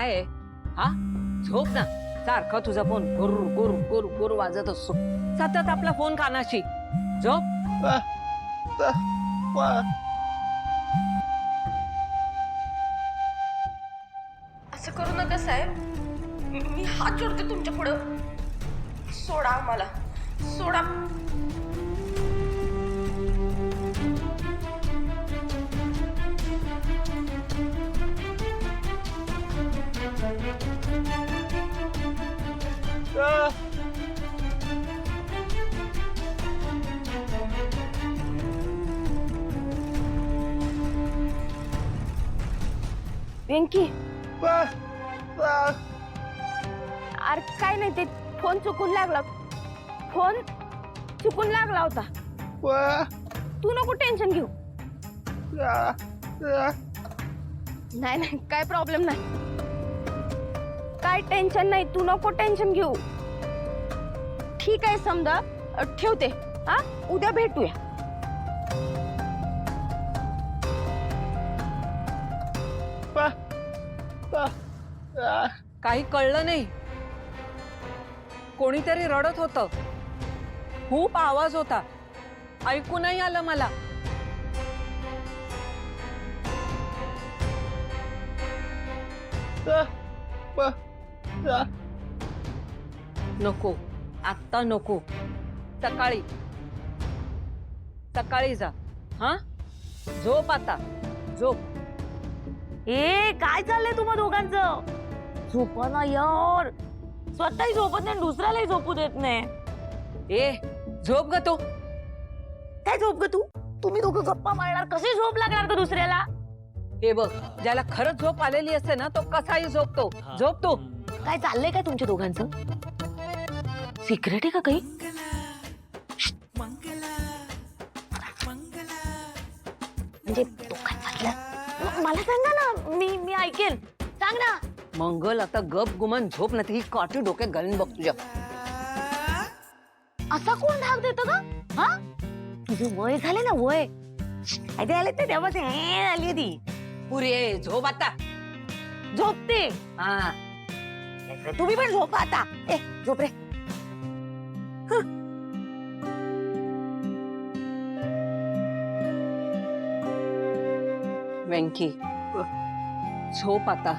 काय आहे? हा, झोप ना. सारखा तुझा फोन गुर गुर गुर गुर वाजत असतो. सतत आपला फोन कानाशी. झोप. असं करू नका साहेब. मी हात जोडते तुमच्या पुढं. सोडा आम्हाला, सोडा. वेंकी, अरे काय नाही, ते फोन चुकून लागला. फोन चुकून लागला होता. तू नको टेन्शन घेऊ. नाही नाही, काय प्रॉब्लेम नाही. काय टेन्शन नाही, तू नको टेन्शन घेऊ. ठीक आहे, समजा ठेवते. हा, उद्या भेटूया. काही कळलं नाही. कोणीतरी रडत होतं. खूप आवाज होता. ऐकू नाही आलं मला. नको, आत्ता नको. सकाळी सकाळी जा. हा, झोप आता, झोप. ए, काय चाललंय तुम्हा दोघांचं? झोपा ना यार. स्वतःही झोपत नाही, दुसऱ्यालाही झोपू देत नाही. ए, झोप ग तू. काय झोप ग तू? तुम्ही दोघं गप्पा मारणार, कशी झोप लागणार का दुसऱ्याला? हे बघ, ज्याला खरंच झोप आलेली असते ना, तो कसाही झोपतो. झोप तू. काय चाललंय काय तुमच्या दोघांचं? सिक्रेट आहे का काही? म्हणजे दोघांचं मला सांगा ना, मी ऐकेल. सांग ना. मंगल, आता गप गुमान झोप, नाही ही काठी डोक्यात घालून बघ तुझ्या. असा कोण धाक देतो का? हा, तुझे वय झाले ना, वय ते आले ते तेव्हा आली ती. पुरे झोप आता. झोपते. हा, तुम्ही पण झोपा आता. ए, झोप रे. वेंकी, झोप आता.